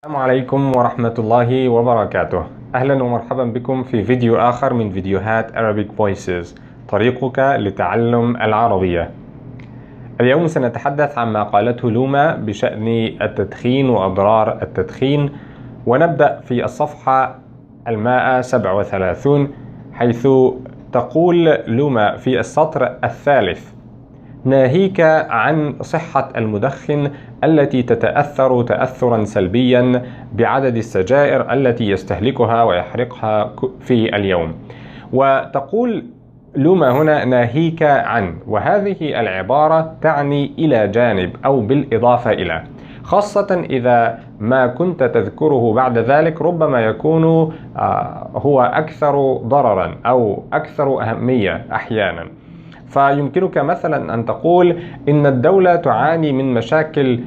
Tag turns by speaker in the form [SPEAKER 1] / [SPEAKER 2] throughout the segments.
[SPEAKER 1] السلام عليكم ورحمة الله وبركاته. أهلا ومرحبا بكم في فيديو آخر من فيديوهات Arabic Voices، طريقك لتعلم العربية. اليوم سنتحدث عما قالته لوما بشأن التدخين وأضرار التدخين، ونبدأ في الصفحة 137، حيث تقول لوما في السطر الثالث: ناهيك عن صحة المدخن التي تتأثر تأثرا سلبيا بعدد السجائر التي يستهلكها ويحرقها في اليوم. وتقول لوما هنا ناهيك عن، وهذه العبارة تعني إلى جانب أو بالإضافة إلى، خاصة إذا ما كنت تذكره بعد ذلك ربما يكون هو أكثر ضررا أو أكثر أهمية أحيانا. فيمكنك مثلا أن تقول إن الدولة تعاني من مشاكل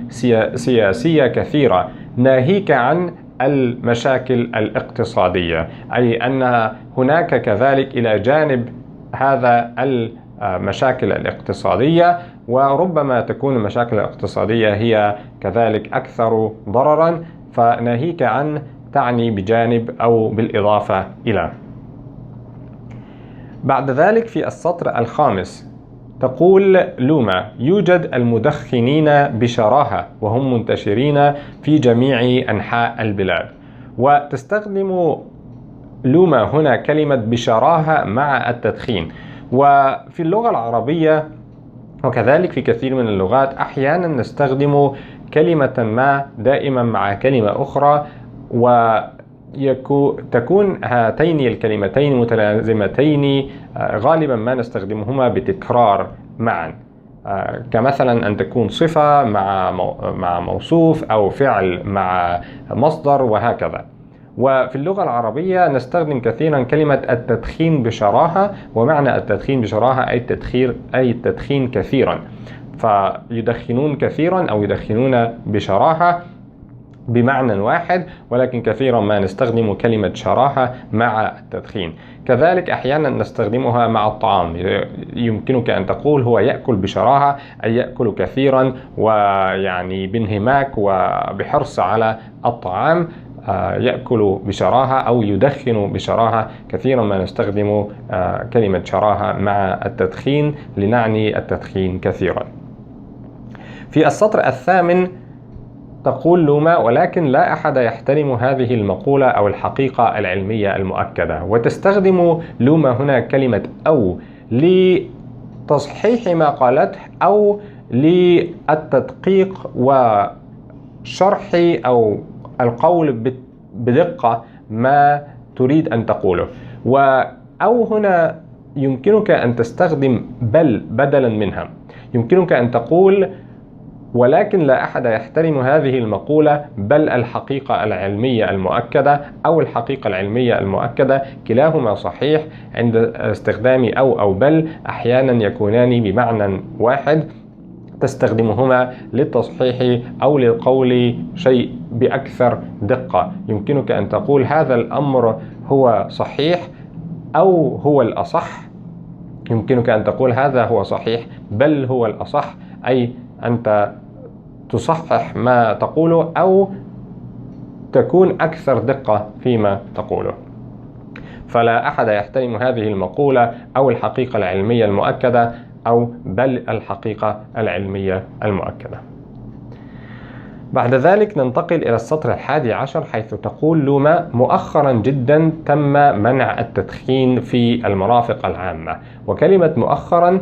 [SPEAKER 1] سياسية كثيرة، ناهيك عن المشاكل الاقتصادية، أي أن هناك كذلك إلى جانب هذا المشاكل الاقتصادية، وربما تكون المشاكل الاقتصادية هي كذلك أكثر ضررا، فناهيك عن تعني بجانب أو بالإضافة إلى. بعد ذلك في السطر الخامس تقول لوما: يوجد المدخنين بشراهة وهم منتشرين في جميع أنحاء البلاد. وتستخدم لوما هنا كلمة بشراهة مع التدخين. وفي اللغة العربية وكذلك في كثير من اللغات أحيانا نستخدم كلمة ما دائما مع كلمة أخرى، تكون هاتين الكلمتين متلازمتين، غالبا ما نستخدمهما بتكرار معا، كمثلا أن تكون صفة مع موصوف أو فعل مع مصدر وهكذا. وفي اللغة العربية نستخدم كثيرا كلمة التدخين بشراهة، ومعنى التدخين بشراهة أي التدخين كثيرا، فيدخنون كثيرا أو يدخنون بشراهة بمعنى واحد، ولكن كثيرا ما نستخدم كلمة شراهة مع التدخين. كذلك أحيانا نستخدمها مع الطعام، يمكنك أن تقول هو يأكل بشراهة، أي يأكل كثيرا ويعني بانهماك وبحرص على الطعام، يأكل بشراهة أو يدخن بشراهة. كثيرا ما نستخدم كلمة شراهة مع التدخين لنعني التدخين كثيرا. في السطر الثامن تقول لوما: ولكن لا أحد يحترم هذه المقولة أو الحقيقة العلمية المؤكدة. وتستخدم لوما هنا كلمة أو لتصحيح ما قالته أو للتدقيق وشرح أو القول بدقة ما تريد أن تقوله. أو هنا يمكنك أن تستخدم بل بدلا منها، يمكنك أن تقول: ولكن لا أحد يحترم هذه المقولة بل الحقيقة العلمية المؤكدة أو الحقيقة العلمية المؤكدة. كلاهما صحيح. عند استخدام أو بل أحيانا يكونان بمعنى واحد، تستخدمهما للتصحيح أو للقول شيء بأكثر دقة. يمكنك أن تقول هذا الأمر هو صحيح أو هو الأصح. يمكنك أن تقول هذا هو صحيح بل هو الأصح، أي أنت تصحح ما تقوله أو تكون أكثر دقة فيما تقوله. فلا أحد يحترم هذه المقولة أو الحقيقة العلمية المؤكدة أو بل الحقيقة العلمية المؤكدة. بعد ذلك ننتقل إلى السطر 11، حيث تقول لوما: مؤخرا جدا تم منع التدخين في المرافق العامة. وكلمة مؤخرا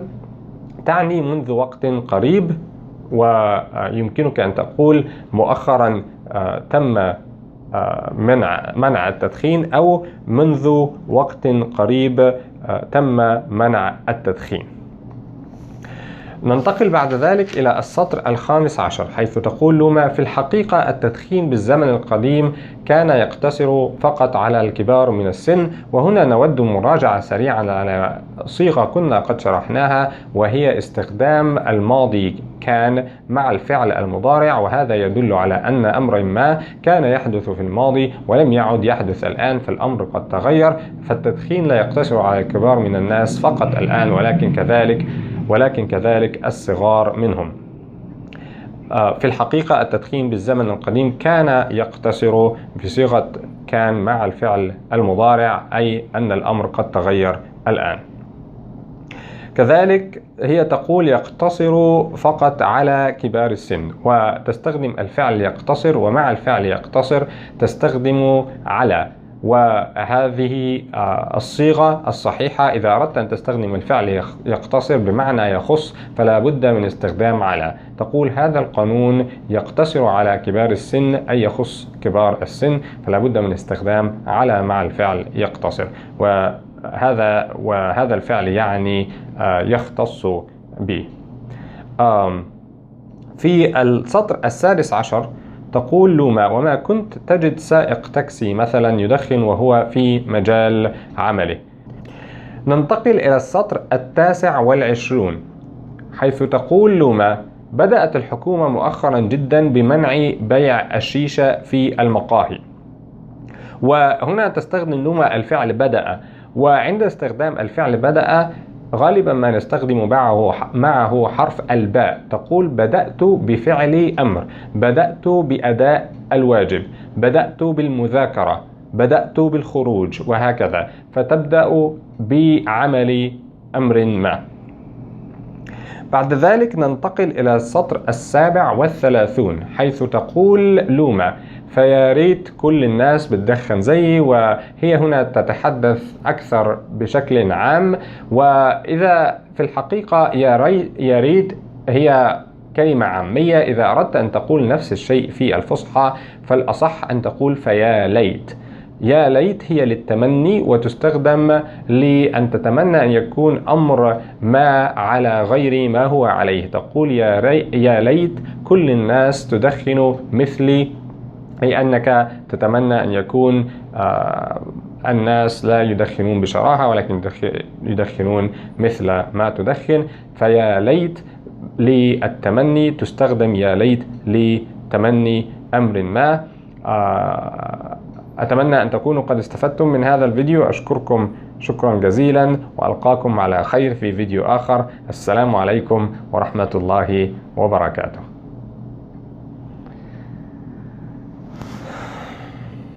[SPEAKER 1] تعني منذ وقت قريب، ويمكنك أن تقول مؤخرا تم منع التدخين أو منذ وقت قريب تم منع التدخين. ننتقل بعد ذلك إلى السطر 15، حيث تقول لوما: في الحقيقة التدخين بالزمن القديم كان يقتصر فقط على الكبار من السن. وهنا نود مراجعة سريعة على صيغة كنا قد شرحناها، وهي استخدام الماضي كان مع الفعل المضارع، وهذا يدل على أن أمر ما كان يحدث في الماضي ولم يعد يحدث الآن، فالأمر قد تغير. فالتدخين لا يقتصر على الكبار من الناس فقط الآن، ولكن كذلك الصغار منهم. في الحقيقة التدخين بالزمن القديم كان يقتصر بصيغة كان مع الفعل المضارع، أي أن الأمر قد تغير الآن. كذلك هي تقول يقتصر فقط على كبار السن، وتستخدم الفعل يقتصر، ومع الفعل يقتصر تستخدم على. وهذه الصيغة الصحيحة. إذا أردت أن تستخدم الفعل يقتصر بمعنى يخص فلا بد من استخدام على. تقول هذا القانون يقتصر على كبار السن، أي يخص كبار السن، فلا بد من استخدام على مع الفعل يقتصر. وهذا الفعل يعني يختص به. في السطر 16 تقول لوما وما كنت تجد سائق تاكسي مثلا يدخن وهو في مجال عمله. ننتقل إلى السطر 29 حيث تقول لوما بدأت الحكومة مؤخرا جدا بمنع بيع الشيشة في المقاهي. وهنا تستخدم لوما الفعل بدأ، وعند استخدام الفعل بدأ غالبا ما نستخدم معه حرف الباء. تقول بدأت بفعل أمر، بدأت بأداء الواجب، بدأت بالمذاكرة، بدأت بالخروج، وهكذا، فتبدأ بعمل أمر ما. بعد ذلك ننتقل إلى السطر 37 حيث تقول لوما فيا ريت كل الناس بتدخن زيي. وهي هنا تتحدث أكثر بشكل عام، وإذا في الحقيقة يا ريت هي كلمة عامية. إذا أردت أن تقول نفس الشيء في الفصحى فالأصح أن تقول فيا ليت. يا ليت هي للتمني، وتستخدم لأن تتمنى أن يكون أمر ما على غير ما هو عليه. تقول يا ليت كل الناس تدخن مثلي، أي أنك تتمنى أن يكون الناس لا يدخنون بشراهة ولكن يدخنون مثل ما تدخن. فيا ليت للتمني تستخدم يا ليت لتمني أمر ما. أتمنى أن تكونوا قد استفدتم من هذا الفيديو. أشكركم شكرا جزيلا، وألقاكم على خير في فيديو آخر. السلام عليكم ورحمة الله وبركاته.